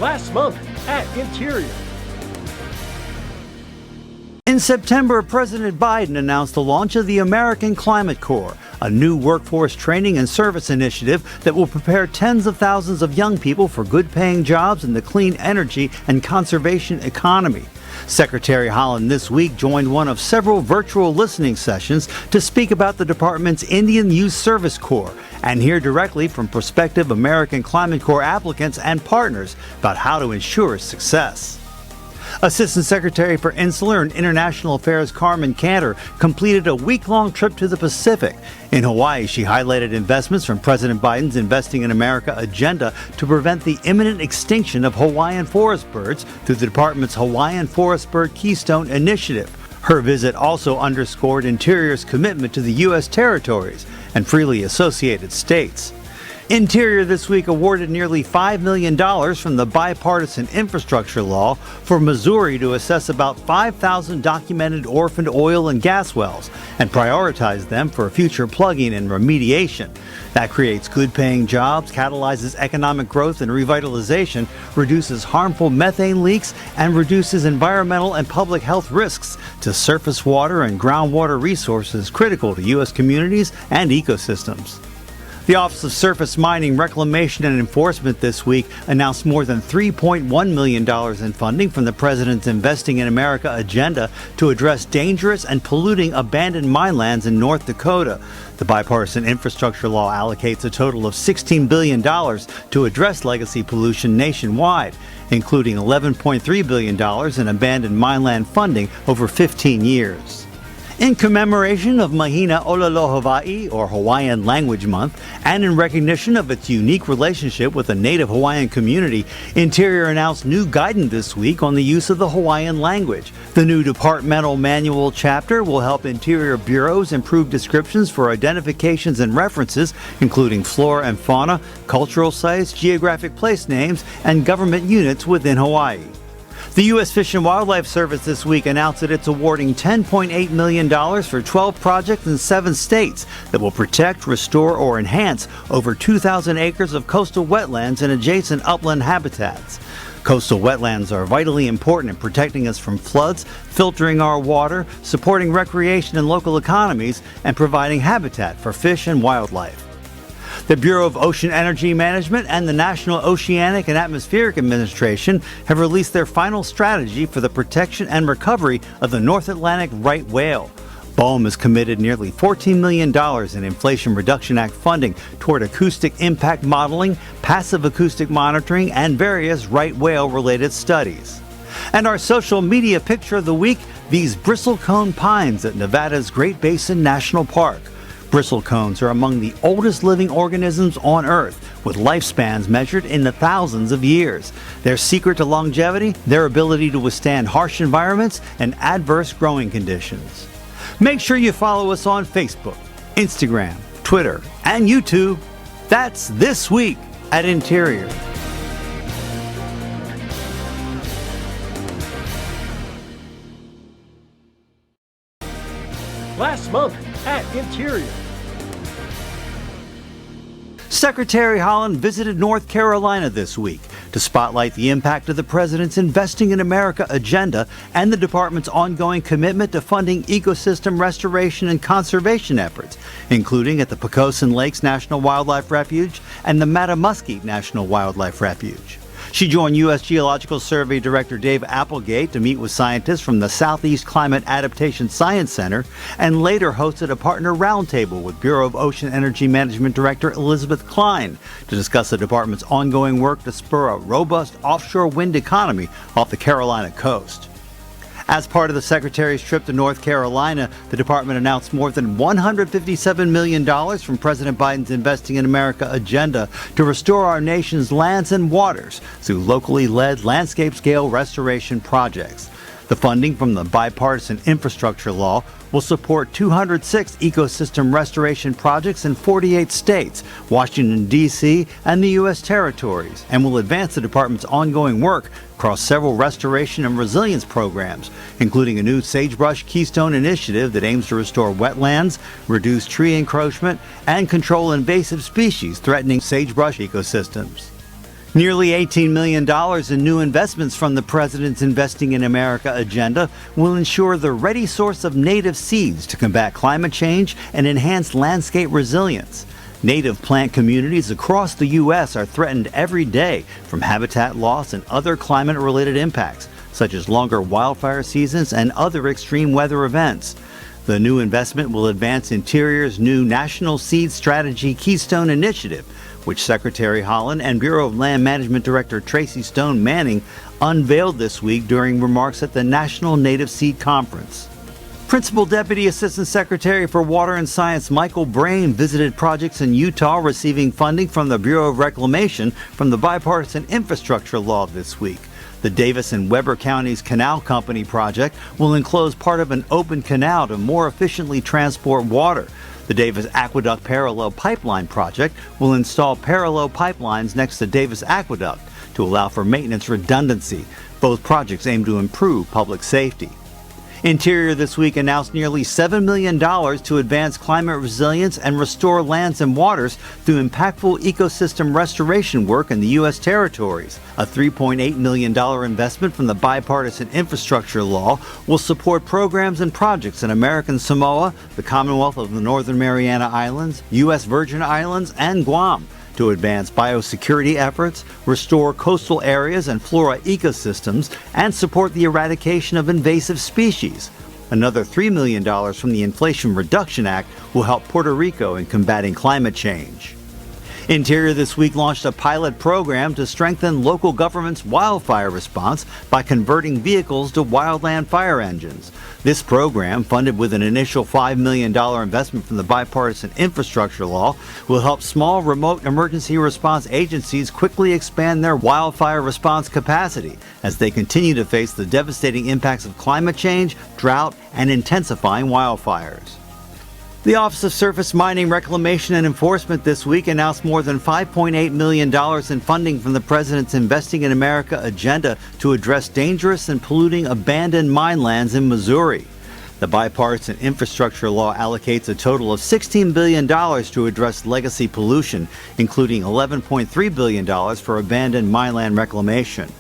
Last month at Interior. In September, President Biden announced the launch of the American Climate Corps, a new workforce training and service initiative that will prepare tens of thousands of young people for good-paying jobs in the clean energy and conservation economy. Secretary Haaland this week joined one of several virtual listening sessions to speak about the department's Indian Youth Service Corps and hear directly from prospective American Climate Corps applicants and partners about how to ensure success. Assistant Secretary for Insular and International Affairs Carmen Cantor completed a week-long trip to the Pacific. In Hawaii, she highlighted investments from President Biden's Investing in America agenda to prevent the imminent extinction of Hawaiian forest birds through the department's Hawaiian Forest Bird Keystone Initiative. Her visit also underscored Interior's commitment to the U.S. territories and freely associated states. Interior this week awarded nearly $5 million from the bipartisan infrastructure law for Missouri to assess about 5,000 documented orphaned oil and gas wells and prioritize them for future plugging and remediation. That creates good-paying jobs, catalyzes economic growth and revitalization, reduces harmful methane leaks, and reduces environmental and public health risks to surface water and groundwater resources critical to U.S. communities and ecosystems. The Office of Surface Mining, Reclamation and Enforcement this week announced more than $3.1 million in funding from the President's Investing in America agenda to address dangerous and polluting abandoned mine lands in North Dakota. The bipartisan infrastructure law allocates a total of $16 billion to address legacy pollution nationwide, including $11.3 billion in abandoned mine land funding over 15 years. In commemoration of Mahina Olelo Hawaii, or Hawaiian Language Month, and in recognition of its unique relationship with the native Hawaiian community, Interior announced new guidance this week on the use of the Hawaiian language. The new departmental manual chapter will help Interior bureaus improve descriptions for identifications and references, including flora and fauna, cultural sites, geographic place names, and government units within Hawaii. The U.S. Fish and Wildlife Service this week announced that it's awarding $10.8 million for 12 projects in 7 states that will protect, restore, or enhance over 2,000 acres of coastal wetlands and adjacent upland habitats. Coastal wetlands are vitally important in protecting us from floods, filtering our water, supporting recreation and local economies, and providing habitat for fish and wildlife. The Bureau of Ocean Energy Management and the National Oceanic and Atmospheric Administration have released their final strategy for the protection and recovery of the North Atlantic right whale. BOEM has committed nearly $14 million in Inflation Reduction Act funding toward acoustic impact modeling, passive acoustic monitoring, and various right whale-related studies. And our social media picture of the week, these bristlecone pines at Nevada's Great Basin National Park. Bristlecones are among the oldest living organisms on Earth, with lifespans measured in the thousands of years. Their secret to longevity, their ability to withstand harsh environments and adverse growing conditions. Make sure you follow us on Facebook, Instagram, Twitter, and YouTube. That's This Week at Interior. Last month at Interior. Secretary Haaland visited North Carolina this week to spotlight the impact of the President's Investing in America agenda and the department's ongoing commitment to funding ecosystem restoration and conservation efforts, including at the Poquoson Lakes National Wildlife Refuge and the Matamuskie National Wildlife Refuge. She joined U.S. Geological Survey Director Dave Applegate to meet with scientists from the Southeast Climate Adaptation Science Center and later hosted a partner roundtable with Bureau of Ocean Energy Management Director Elizabeth Klein to discuss the department's ongoing work to spur a robust offshore wind economy off the Carolina coast. As part of the Secretary's trip to North Carolina, the department announced more than $157 million from President Biden's Investing in America agenda to restore our nation's lands and waters through locally led landscape-scale restoration projects. The funding from the bipartisan infrastructure law will support 206 ecosystem restoration projects in 48 states, Washington, D.C., and the U.S. territories, and will advance the department's ongoing work across several restoration and resilience programs, including a new Sagebrush Keystone initiative that aims to restore wetlands, reduce tree encroachment, and control invasive species threatening sagebrush ecosystems. Nearly $18 million in new investments from the President's Investing in America agenda will ensure the ready source of native seeds to combat climate change and enhance landscape resilience. Native plant communities across the U.S. are threatened every day from habitat loss and other climate-related impacts, such as longer wildfire seasons and other extreme weather events. The new investment will advance Interior's new National Seed Strategy Keystone Initiative, which Secretary Haaland and Bureau of Land Management Director Tracy Stone Manning unveiled this week during remarks at the National Native Seed Conference. Principal Deputy Assistant Secretary for Water and Science Michael Brain visited projects in Utah receiving funding from the Bureau of Reclamation from the Bipartisan Infrastructure Law this week. The Davis and Weber Counties Canal Company project will enclose part of an open canal to more efficiently transport water. The Davis Aqueduct Parallel Pipeline project will install parallel pipelines next to Davis Aqueduct to allow for maintenance redundancy. Both projects aim to improve public safety. Interior this week announced nearly $7 million to advance climate resilience and restore lands and waters through impactful ecosystem restoration work in the U.S. territories. A $3.8 million investment from the Bipartisan Infrastructure Law will support programs and projects in American Samoa, the Commonwealth of the Northern Mariana Islands, U.S. Virgin Islands, and Guam, to advance biosecurity efforts, restore coastal areas and flora ecosystems, and support the eradication of invasive species. Another $3 million from the Inflation Reduction Act will help Puerto Rico in combating climate change. Interior this week launched a pilot program to strengthen local government's wildfire response by converting vehicles to wildland fire engines. This program, funded with an initial $5 million investment from the Bipartisan Infrastructure Law, will help small remote emergency response agencies quickly expand their wildfire response capacity as they continue to face the devastating impacts of climate change, drought, and intensifying wildfires. The Office of Surface Mining Reclamation and Enforcement this week announced more than $5.8 million in funding from the President's Investing in America agenda to address dangerous and polluting abandoned mine lands in Missouri. The Bipartisan Infrastructure Law allocates a total of $16 billion to address legacy pollution, including $11.3 billion for abandoned mineland reclamation.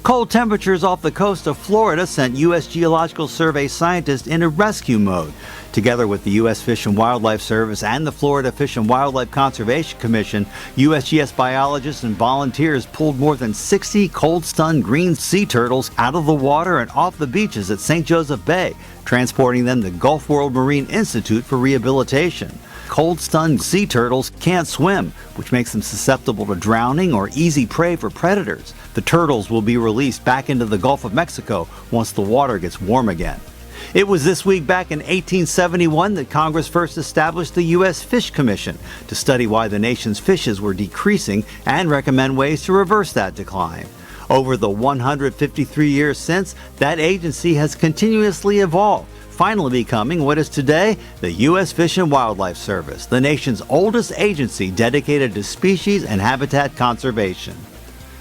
Cold temperatures off the coast of Florida sent U.S. Geological Survey scientists into rescue mode. Together with the U.S. Fish and Wildlife Service and the Florida Fish and Wildlife Conservation Commission, USGS biologists and volunteers pulled more than 60 cold-stunned green sea turtles out of the water and off the beaches at St. Joseph Bay, transporting them to Gulf World Marine Institute for rehabilitation. Cold-stunned sea turtles can't swim, which makes them susceptible to drowning or easy prey for predators. The turtles will be released back into the Gulf of Mexico once the water gets warm again. It was this week back in 1871 that Congress first established the U.S. Fish Commission to study why the nation's fishes were decreasing and recommend ways to reverse that decline. Over the 153 years since, that agency has continuously evolved, finally becoming what is today the U.S. Fish and Wildlife Service, the nation's oldest agency dedicated to species and habitat conservation.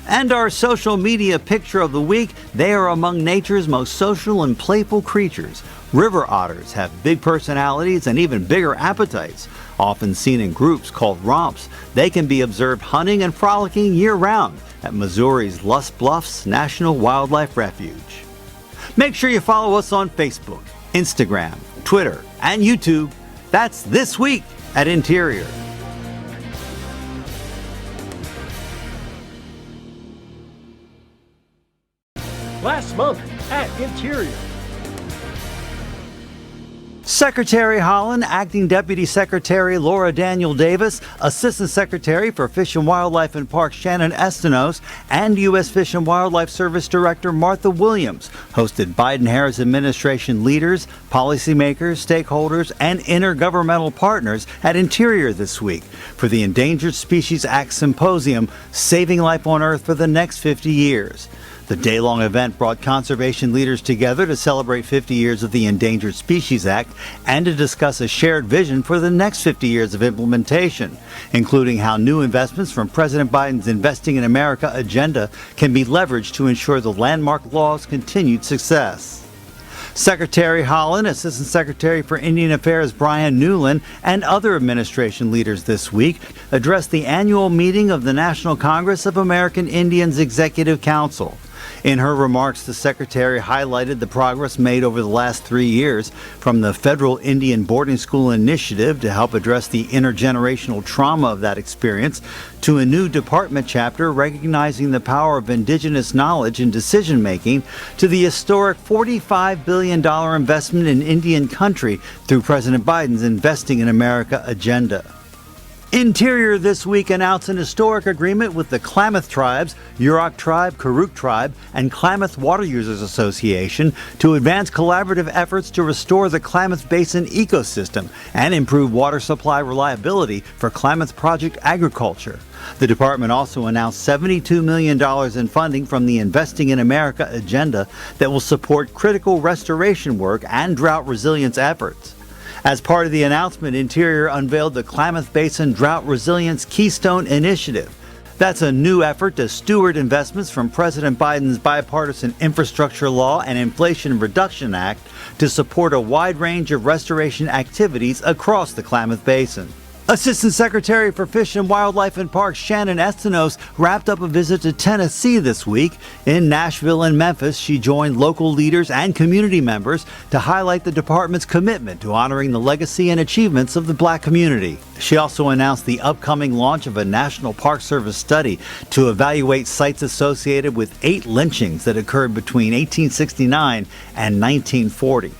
And our social media picture of the week, they are among nature's most social and playful creatures. River otters have big personalities and even bigger appetites. Often seen in groups called romps, they can be observed hunting and frolicking year-round at Missouri's Lusk Bluffs National Wildlife Refuge. Make sure you follow us on Facebook, Instagram, Twitter, and YouTube. That's This Week at Interior. Last month at Interior. Secretary Haaland, Acting Deputy Secretary Laura Daniel Davis, Assistant Secretary for Fish and Wildlife and Parks Shannon Estenos, and U.S. Fish and Wildlife Service Director Martha Williams hosted Biden-Harris administration leaders, policymakers, stakeholders, and intergovernmental partners at Interior this week for the Endangered Species Act Symposium, Saving Life on Earth for the Next 50 Years. The day-long event brought conservation leaders together to celebrate 50 years of the Endangered Species Act and to discuss a shared vision for the next 50 years of implementation, including how new investments from President Biden's Investing in America agenda can be leveraged to ensure the landmark law's continued success. Secretary Haaland, Assistant Secretary for Indian Affairs Brian Newland, and other administration leaders this week addressed the annual meeting of the National Congress of American Indians Executive Council. In her remarks, the Secretary highlighted the progress made over the last 3 years, from the Federal Indian Boarding School Initiative to help address the intergenerational trauma of that experience, to a new department chapter recognizing the power of indigenous knowledge in decision-making, to the historic $45 billion investment in Indian country through President Biden's Investing in America agenda. Interior this week announced an historic agreement with the Klamath Tribes, Yurok Tribe, Karuk Tribe, and Klamath Water Users Association to advance collaborative efforts to restore the Klamath Basin ecosystem and improve water supply reliability for Klamath Project agriculture. The department also announced $72 million in funding from the Investing in America agenda that will support critical restoration work and drought resilience efforts. As part of the announcement, Interior unveiled the Klamath Basin Drought Resilience Keystone Initiative. That's a new effort to steward investments from President Biden's Bipartisan Infrastructure Law and Inflation Reduction Act to support a wide range of restoration activities across the Klamath Basin. Assistant Secretary for Fish and Wildlife and Parks Shannon Estenos wrapped up a visit to Tennessee this week. In Nashville and Memphis, she joined local leaders and community members to highlight the department's commitment to honoring the legacy and achievements of the Black community. She also announced the upcoming launch of a National Park Service study to evaluate sites associated with 8 lynchings that occurred between 1869 and 1940.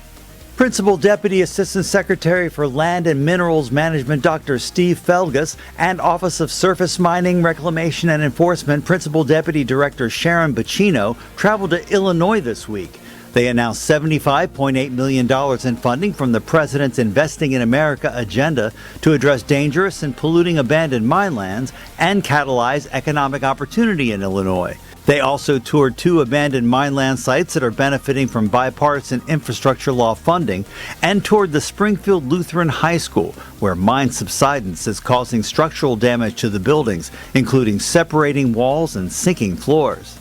Principal Deputy Assistant Secretary for Land and Minerals Management Dr. Steve Felgus and Office of Surface Mining, Reclamation and Enforcement Principal Deputy Director Sharon Bacino traveled to Illinois this week. They announced $75.8 million in funding from the President's Investing in America agenda to address dangerous and polluting abandoned mine lands and catalyze economic opportunity in Illinois. They also toured 2 abandoned mine land sites that are benefiting from bipartisan infrastructure law funding and toured the Springfield Lutheran High School, where mine subsidence is causing structural damage to the buildings, including separating walls and sinking floors.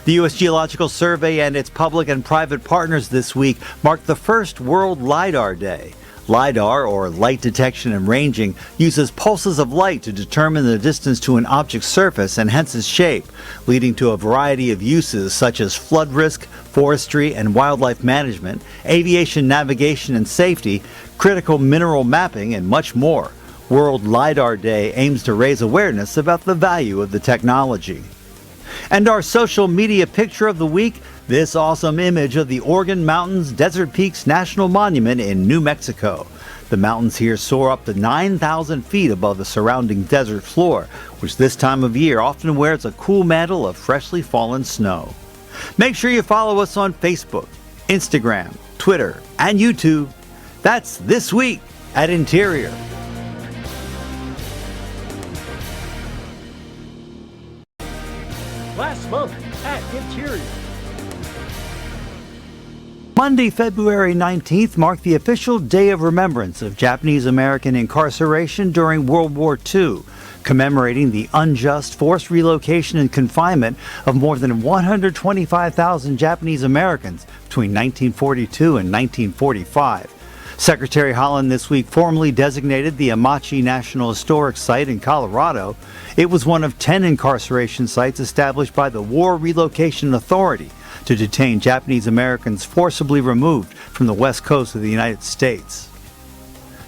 The U.S. Geological Survey and its public and private partners this week marked the first World LIDAR Day. LIDAR, or light detection and ranging, uses pulses of light to determine the distance to an object's surface and hence its shape, leading to a variety of uses such as flood risk, forestry and wildlife management, aviation navigation and safety, critical mineral mapping, and much more. World LIDAR Day aims to raise awareness about the value of the technology. And our social media picture of the week, this awesome image of the Organ Mountains Desert Peaks National Monument in New Mexico. The mountains here soar up to 9,000 feet above the surrounding desert floor, which this time of year often wears a cool mantle of freshly fallen snow. Make sure you follow us on Facebook, Instagram, Twitter, and YouTube. That's This Week at Interior. Last month at Interior. Monday, February 19th marked the official Day of Remembrance of Japanese American incarceration during World War II, commemorating the unjust forced relocation and confinement of more than 125,000 Japanese Americans between 1942 and 1945. Secretary Haaland this week formally designated the Amachi National Historic Site in Colorado. It was one of 10 incarceration sites established by the War Relocation Authority to detain Japanese Americans forcibly removed from the west coast of the United States.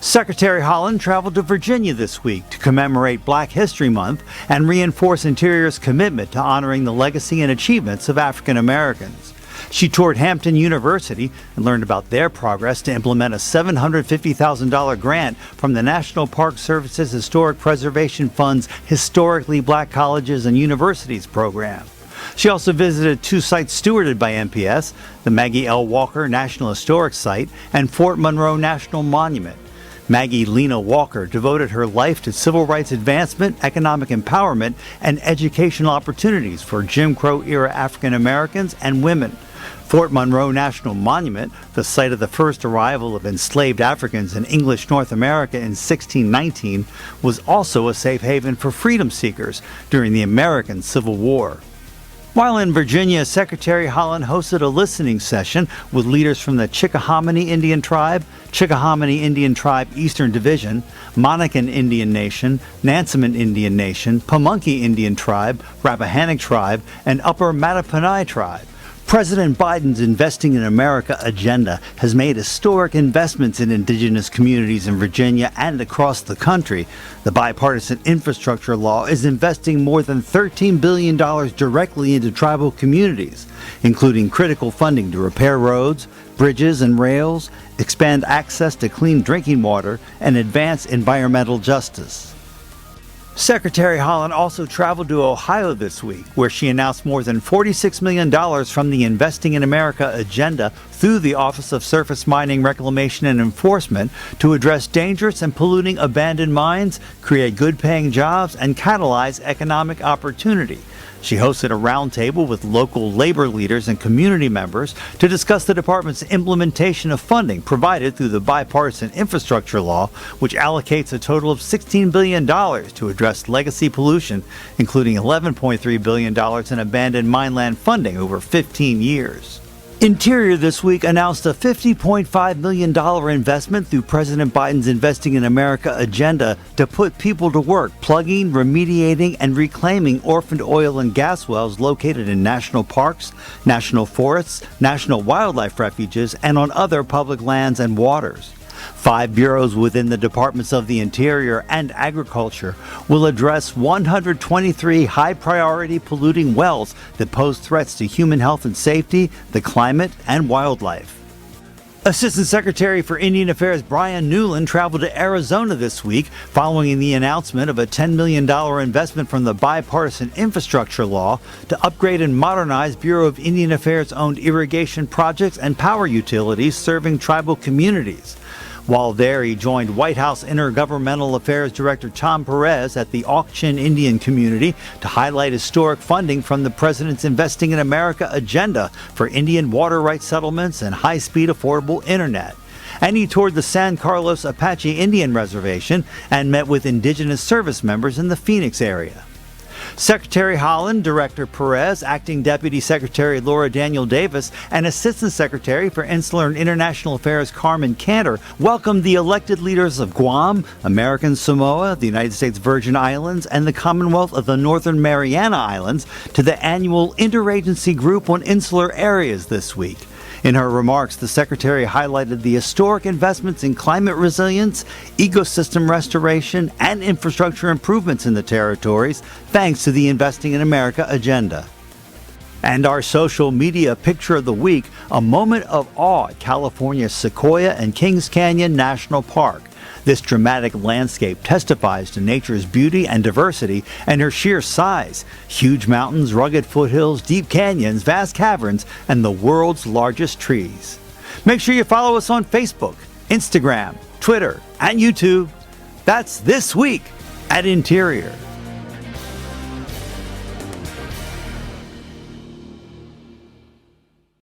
Secretary Haaland traveled to Virginia this week to commemorate Black History Month and reinforce Interior's commitment to honoring the legacy and achievements of African Americans. She toured Hampton University and learned about their progress to implement a $750,000 grant from the National Park Service's Historic Preservation Fund's Historically Black Colleges and Universities program. She also visited 2 sites stewarded by NPS, the Maggie L. Walker National Historic Site and Fort Monroe National Monument. Maggie Lena Walker devoted her life to civil rights advancement, economic empowerment, and educational opportunities for Jim Crow-era African Americans and women. Fort Monroe National Monument, the site of the first arrival of enslaved Africans in English North America in 1619, was also a safe haven for freedom seekers during the American Civil War. While in Virginia, Secretary Haaland hosted a listening session with leaders from the Chickahominy Indian Tribe, Chickahominy Indian Tribe Eastern Division, Monacan Indian Nation, Nansemond Indian Nation, Pamunkey Indian Tribe, Rappahannock Tribe, and Upper Mattaponi Tribe. President Biden's Investing in America agenda has made historic investments in indigenous communities in Virginia and across the country. The bipartisan infrastructure law is investing more than $13 billion directly into tribal communities, including critical funding to repair roads, bridges and rails, expand access to clean drinking water, and advance environmental justice. Secretary Haaland also traveled to Ohio this week, where she announced more than $46 million from the Investing in America agenda through the Office of Surface Mining Reclamation and Enforcement to address dangerous and polluting abandoned mines, create good-paying jobs, and catalyze economic opportunity. She hosted a roundtable with local labor leaders and community members to discuss the department's implementation of funding provided through the bipartisan infrastructure law, which allocates a total of $16 billion to address legacy pollution, including $11.3 billion in abandoned mineland funding over 15 years. Interior this week announced a $50.5 million investment through President Biden's Investing in America agenda to put people to work plugging, remediating, and reclaiming orphaned oil and gas wells located in national parks, national forests, national wildlife refuges, and on other public lands and waters. 5 bureaus within the Departments of the Interior and Agriculture will address 123 high-priority polluting wells that pose threats to human health and safety, the climate, and wildlife. Assistant Secretary for Indian Affairs Brian Newland traveled to Arizona this week following the announcement of a $10 million investment from the bipartisan infrastructure law to upgrade and modernize Bureau of Indian Affairs-owned irrigation projects and power utilities serving tribal communities. While there, he joined White House Intergovernmental Affairs Director Tom Perez at the Auction Indian community to highlight historic funding from the President's Investing in America agenda for Indian water rights settlements and high-speed affordable internet. And he toured the San Carlos Apache Indian Reservation and met with indigenous service members in the Phoenix area. Secretary Haaland, Director Perez, Acting Deputy Secretary Laura Daniel Davis, and Assistant Secretary for Insular and International Affairs Carmen Cantor welcomed the elected leaders of Guam, American Samoa, the United States Virgin Islands, and the Commonwealth of the Northern Mariana Islands to the annual Interagency Group on Insular Areas this week. In her remarks, the Secretary highlighted the historic investments in climate resilience, ecosystem restoration, and infrastructure improvements in the territories, thanks to the Investing in America agenda. And our social media picture of the week, a moment of awe at California's Sequoia and Kings Canyon National Park. This dramatic landscape testifies to nature's beauty and diversity and her sheer size. Huge mountains, rugged foothills, deep canyons, vast caverns, and the world's largest trees. Make sure you follow us on Facebook, Instagram, Twitter, and YouTube. That's This Week at Interior.